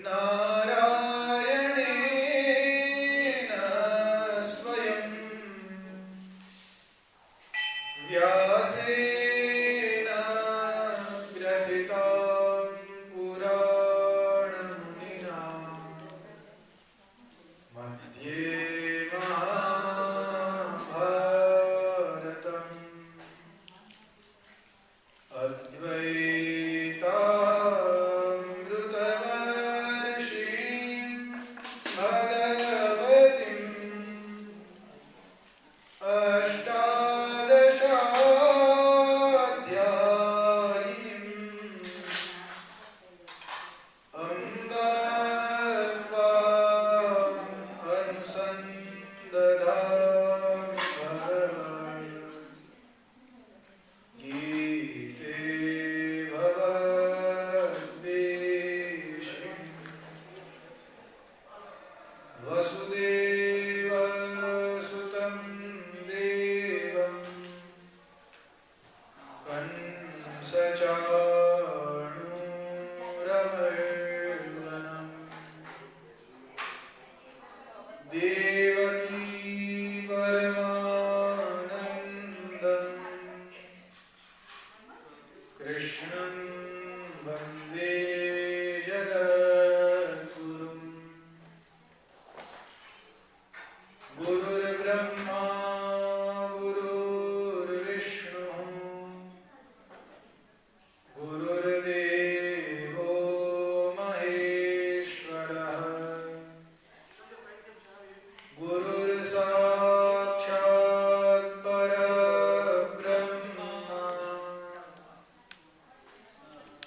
નારાયણેન સ્વયં વ્યાસેન ગ્રથિતાં પુરાણમુનિના મધ્યે મહાભારતમ અદ્વૈતામૃતવર્ષિણીં ભગવતીં અષ્ટાદશાધ્યાયિનીં અંબ ત્વાં અનુસંદધામિ ભગવन् ગીતે ભવદ્વેષિણી વસુદેવસુતં દેવં કંસચાણૂરમર્દનम् દેવકી પરમાનંદં કૃષ્ણં વંદે જગદ્ગુરું ગુરુર્બ્રહ્મા ગુરુર્વિષ્ણુઃ ગુરુર્દેવો મહેશ્વરઃ ગુરુર્સાક્ષાત્ પરબ્રહ્મા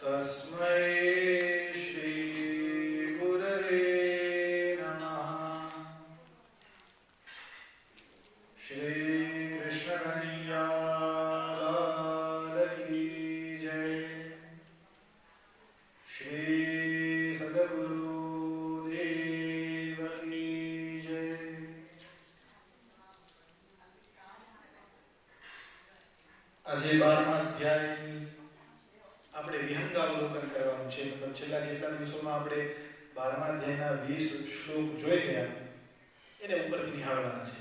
તસ્મૈ શ્રી ગુરવે નમઃ. શ્રી કૃષ્ણ કનૈયાલાલ કી જય. શ્રી સદગુરુદેવ કી જય. આજે 12મા અધ્યાયની આપણે વિહંગાવલોકન કરવાનું છે. મતલબ છેલ્લા જેટલા દિવસોમાં આપણે 12મા અધ્યાયના 20 શ્લોક જોઈ ગયા, એને ઉપરથી નિહાળવાના છે.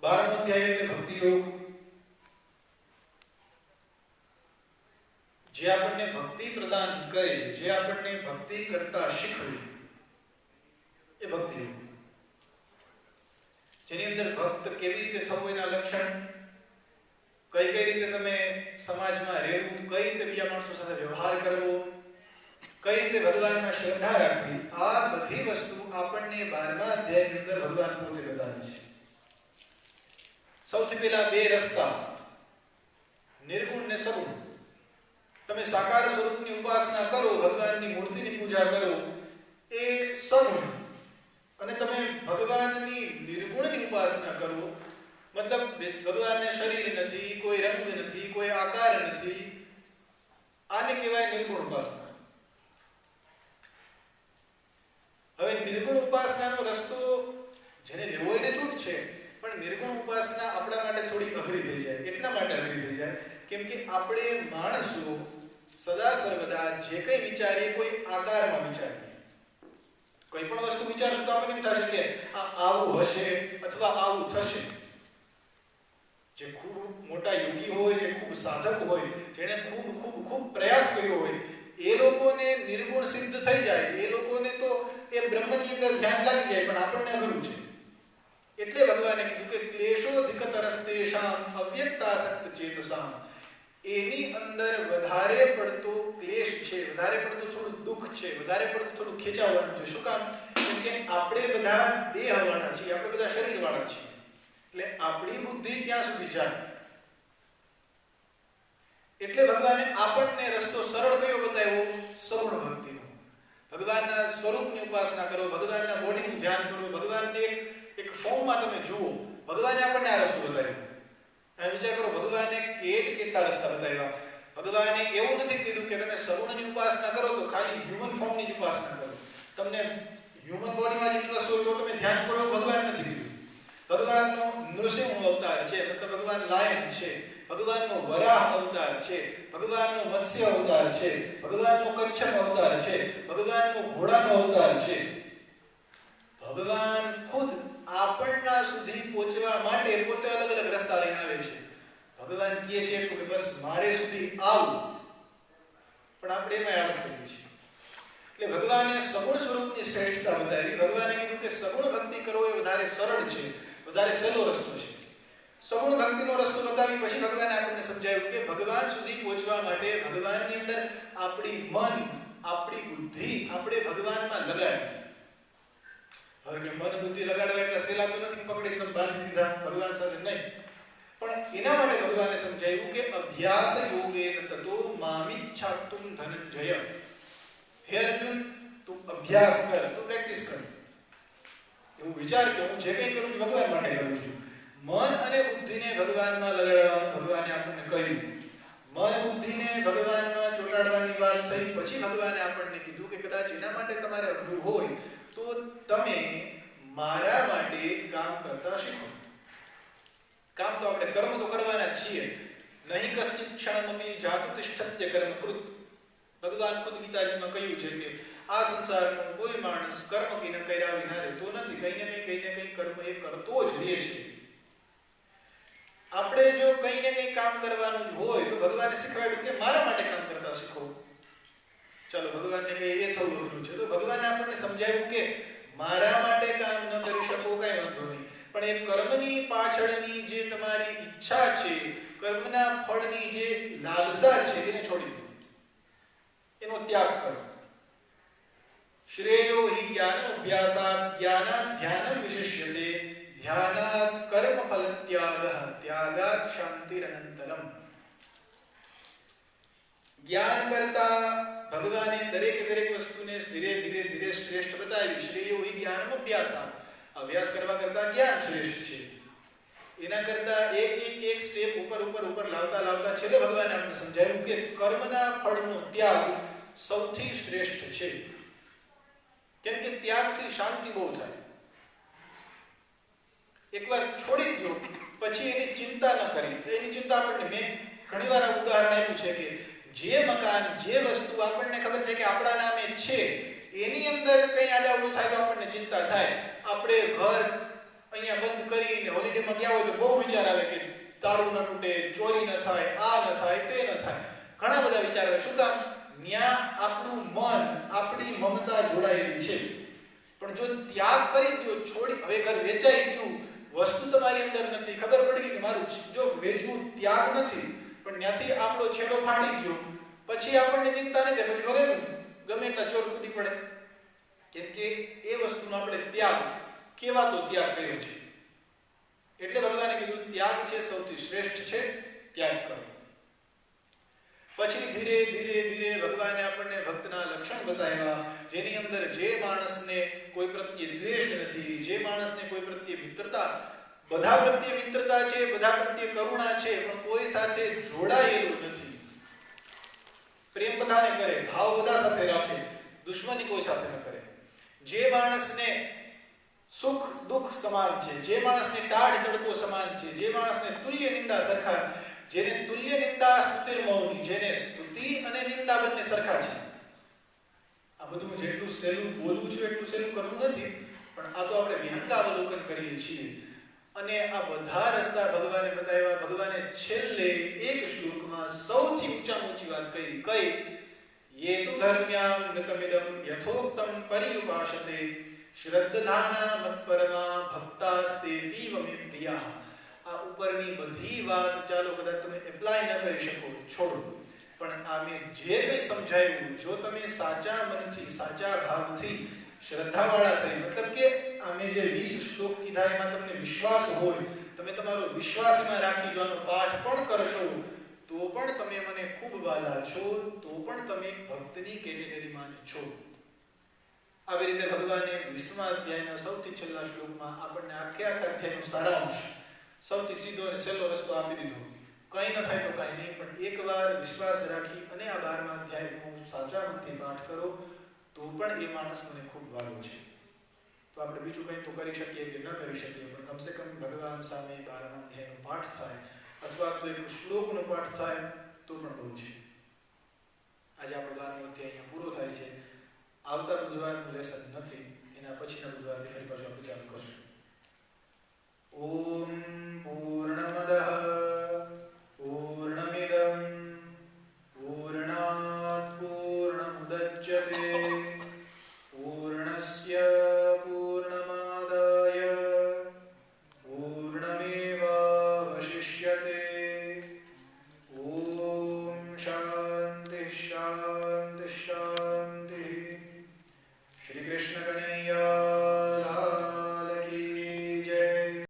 12મો અધ્યાય એટલે ભક્તિ યોગ. જે આપણને ભક્તિ પ્રદાન કરે, જે આપણને ભક્તિ કરતા શીખવે, એ ભક્તિ યોગ. જેની અંદર ભક્ત કેવી રીતે થવું એના લક્ષણ, કઈ કઈ રીતે તમે સમાજમાં રહેવું, કઈ રીતે બીજા માણસો સાથે વ્યવહાર કરવો, કઈ રીતે ભગવાનમાં શ્રદ્ધા રાખવી, આ બધી વસ્તુ આપણને 12મા અધ્યાયની અંદર ભગવાન પોતે બતાવે છે. સૌથી પહેલા બે રસ્તા, નિર્ગુણ ને સગુણ. તમે સાકાર સ્વરૂપની ઉપાસના કરો, ભગવાનની મૂર્તિની પૂજા કરો, એ સગુણ. અને તમે ભગવાનની નિર્ગુણની ઉપાસના કરો, મતલબ ભગવાનને શરીર નથી, કોઈ રંગ નથી, કોઈ આકાર નથી, આને કહેવાય નિર્ગુણ ઉપાસના. હવે નિર્ગુણ ઉપાસનાનો રસ્તો જેને લેવો એને છૂટ છે, પણ નિર્ગુણ ઉપાસના આપણા માટે થોડી અઘરી થઈ જાય. એટલા માટે અઘરી થઈ જાય કેમ કે આપણે માણસો સદા સર્વદા જે કંઈ વિચારીએ કોઈ આકારમાં વિચારીએ. કોઈ પણ વસ્તુ વિચારશું તો આપણને એમ થશે કે આ આવું હશે અથવા આવું થશે. જે ખૂબ મોટા યોગી હોય, જે ખૂબ સાધક હોય, જેણે ખૂબ પ્રયાસ કર્યો હોય, એ લોકોને નિર્ગુણ સિદ્ધ થઈ જાય, એ લોકોને તો એ બ્રહ્મની અંદર ધ્યાન લાગી જાય, પણ આપણને અઘરું છે. એટલે ભગવાને કીધું કે ક્લેશોધિકતરસ્તેષાં અવ્યક્તાસક્ત ચેતસાં. એની અંદર વધારે પડતો ક્લેશ છે, વધારે પડતું થોડું દુઃખ છે, વધારે પડતું થોડું ખેંચાવાનું છે. શું કામ? કેમ કે આપણે બધા દેહવાળા છીએ, આપણે બધા શરીરવાળા છીએ. એટલે આપણી બુદ્ધિ ત્યાં સુધી જાય. એટલે ભગવાને આપણને રસ્તો સરળ કયો બતાવ્યો? સગુણ ભક્તિનો. ભગવાનના સ્વરૂપની ઉપાસના કરો, ભગવાનના બોડીનું ધ્યાન કરો, ભગવાનને એક ફોર્મમાં તમે જુઓ. ભગવાને આપણને આ રસ્તો બતાવ્યો. આ વિચાર કરો, ભગવાને કેટલા રસ્તા બતાવ્યા. ભગવાને એવું નથી કીધું કે તમે સગુણની ઉપાસના કરો તો ખાલી હ્યુમન ફોર્મની જ ઉપાસના કરો. તમને હ્યુમન બોડીમાં જ ઇન્ટરેસ્ટ હોય તો તમે ધ્યાન કરો, ભગવાન નથી કીધું. ભગવાનનો નૃસિંહ અવતાર છે, મતલબ ભગવાન લાયન છે, ભગવાનનો વરાહ અવતાર છે, ભગવાનનો મત્સ્ય અવતાર છે, ભગવાનનો કચ્છપ અવતાર છે, ભગવાનનો ઘોડાનો અવતાર છે. ભગવાન ખુદ આપણના સુધી પહોંચવા માટે પોતે અલગ અલગ રસ્તા લઈને આવે છે. ભગવાન કહે છે કે બસ મારે સુધી આવ, પણ આપણે એમાં આળસ કરીએ છીએ. એટલે ભગવાને સગુણ સ્વરૂપની શ્રેષ્ઠતા બતાવી. ભગવાને કીધું કે સગુણ ભક્તિ કરવો એ વધારે સરળ છે, વધારે સહેલો રસ્તો છે. સગુણ ભક્તિનો રસ્તો બતાવી પછી ભગવાને આપણને સમજાવ્યું કે ભગવાન સુધી પહોંચવા માટે ભગવાનની અંદર આપણી મન, આપણી બુદ્ધિ આપણે ભગવાનમાં લગાડવી. હવે કે મન બુદ્ધિ લગાડવા એટલે સહેલા તો નથી, પકડી તમે બાંધી દીધા ભગવાન સાથે નહીં. પણ એના માટે ભગવાને સમજાવ્યું કે અભ્યાસ યોગેન તતો મામિચ્છાતુમ ધનંજય. હે અર્જુન, તું અભ્યાસ કર, તું પ્રેક્ટિસ કર. એવું વિચાર કે હું જે કંઈ કરું છું ભગવાન માટે કરું છું. મન અને બુદ્ધિને ભગવાનમાં લગાડવાનું ભગવાને આપણને કહ્યું. મન બુદ્ધિને ભગવાનમાં ચોંટાડવાની વાત થઈ પછી ભગવાને આપણને કીધું કે કદાચ એના માટે તમારે અઘરું હોય તો તમે મારા માટે કામ કરતા શીખો. કામ તો આપણે કર્મ તો કરવાના જ છીએ. નહીં કશ્ચિત ક્ષણમપી જાતુ તિષ્ઠત્ય કર્મકૃત. ભગવાન ખુદ ગીતાજીમાં કહ્યું છે કે આ સંસારમાં કોઈ માણસ કર્મ વિના કર્યા વિના રહેતો નથી. કંઈ ને કંઈ કર્મ એ કરતો જ રહે છે. આપણે જો કંઈ ને કંઈ કામ કરવાનું જ હોય તો ભગવાને શીખવાડ્યું કે મારા માટે કામ કરતા શીખો. ચાલો ભગવાનને કહે એ થોડું અઘરું છે, તો ભગવાને આપણને સમજાવ્યું કે મારા માટે કામ ન કરી શકો કઈ વાંધો નહીં, પણ એ કર્મની પાછળની જે તમારી ઈચ્છા છે, કર્મના ફળની જે લાલસા છે એને છોડી દો, એનો ત્યાગ કરો. શ્રેયો હિ જ્ઞાન અભ્યાસાત જ્ઞાનાત ધ્યાનમ વિશિષ્યતે ધ્યાનાત કર્મ ફલ ત્યાગઃ ત્યાગાત શાંતિરનંતરમ. જ્ઞાન કરતા ભગવાને દરેક વસ્તુને ધીરે ધીરે શ્રેષ્ઠ બતાવી. શ્રેયો હિ જ્ઞાનમ અભ્યાસાત, અભ્યાસ કરવા કરતા જ્ઞાન શ્રેષ્ઠ છે. એના કરતા એક સ્ટેપ ઉપર લાવતા છેલ્લે ભગવાને આપણને સમજાવ્યું કે કર્મના ફળનો ત્યાગ સૌથી શ્રેષ્ઠ છે. કેમ કે ત્યાગથી શાંતિ બહુ થાય. એકવાર છોડી દો પછી એની ચિંતા ન કરી. એની ચિંતા આપણને મેં ઘણીવાર ઉદાહરણ આપ્યું છે કે જે મકાન, જે વસ્તુ આપણને ખબર છે કે આપણા નામે છે એની અંદર કંઈ આડાઅવળું થાય તો આપણને ચિંતા થાય. આપણે ઘર અહીંયા બંધ કરીને હોલિડેમાં ગયા હોય તો બહુ વિચાર આવે કે તાળું ન તૂટે, ચોરી ન થાય, આ ન થાય, તે ન થાય. ઘણા બધા વિચાર આવે. શું કામ? ત્યાં આપણું મન, આપણી મમતા જોડાયેલી છે. પણ જો ત્યાગ કરી દો, છોડી, હવે ઘર વેચાઈ ગયું, વસ્તુ તમારી અંદર નથી, ખબર પડી ગઈ કે મારું જો વેચવું ત્યાગ નથી, પણ ત્યાંથી આપણો છેડો ફાટી ગયો, પછી આપણને ચિંતા નથી. પછી ભલે ગમે એટલા ચોર કૂદી પડે, કેમ કે એ વસ્તુનો આપણે ત્યાગ કેવાતો ત્યાગ કર્યો છે. એટલે ભગવાને કીધું ત્યાગ છે સૌથી શ્રેષ્ઠ છે, ત્યાગ કરો. પછી ધીરે ધીરે ભગવાને આપણને ભક્તના લક્ષણ બતાવ્યા, જેની અંદર જે માણસને કોઈ પ્રત્યે દ્વેષ નથી, જે માણસને કોઈ પ્રત્યે મિત્રતા, બધા પ્રત્યે મિત્રતા છે, બધા પ્રત્યે કરુણા છે, પણ કોઈ સાથે જોડાયેલું નથી. પ્રેમ બધાને કરે, ભાવ બધા સાથે રાખે, દુશ્મની કોઈ સાથે ન કરે. જે માણસને સુખ દુઃખ સમાન છે, જે માણસને ટાઢ તડકો સમાન છે, જે માણસને તુલ્ય નિંદા સરખા, જેને તુલ્ય નિંદા સ્તુતિર્મૌની, જેને સ્તુતિ અને નિંદા બંને સરખા છે. આ બધું જેટલું સહેલું બોલું છું એટલું સહેલું કરવું નથી, પણ આ તો આપણે વિહંગાવલોકન કરીએ છીએ. અને આ બધા રસ્તા ભગવાને બતાવ્યા. ભગવાને છેલ્લે એક શ્લોકમાં સૌથી ઊંચી વાત કરી. કઈ? યેતુ ધર્મ્યામ ગતમિદમ યથોક્તમ પરિયુપાસતે શ્રદ્ધાના મત્પરમા ભક્તાસ્તે દીવ મે પ્રિયા. આ ઉપરની બધી વાત ચાલો કદાચ તમે એપ્લાય ન કરી શકો, છોડો, પણ આ મેં જે કંઈ સમજાવ્યું, જો તમે સાચા મનથી, સાચા ભાવથી, શ્રદ્ધાવાળા થઈ, મતલબ કે અમે જે 20 શ્લોક કીધા એમાં તમને વિશ્વાસ હોય, તમે તમારો વિશ્વાસ એમાં રાખી જો આનો પાઠ પણ કરશો, તો પણ તમે મને ખૂબ વાલા છો, તો પણ તમે ભક્તની કેટેગરીમાં છો. આવી રીતે ભગવાને 20મા અધ્યાયના સૌથી છેલ્લા શ્લોકમાં આપણને આખા અધ્યાયનો સારાંશ, સૌથી સીધો અને સહેલો રસ્તો આપી દીધો. કંઈ ન થાય તો કંઈ નહીં, પણ એકવાર વિશ્વાસ રાખી અને આ 12મા અધ્યાયનો સાચા મનથી પાઠ કરો, તો પણ એ માણસ મને ખૂબ વાલો છે. તો આપણે બીજું કંઈ તો કરી શકીએ કે ન કરી શકીએ, પણ કમસે કમ ભગવાન સામે 12મા અધ્યાયનો પાઠ થાય, અથવા તો એક શ્લોકનો પાઠ થાય તો પણ બહુ છે. આજે આપણો 12મો અધ્યાય અહીંયા પૂરો થાય છે. આવતા બુધવારનું લેસન નથી, એના પછીના બુધવારથી ફરી પાછું આપણે ચાલુ કરશું. ઓમ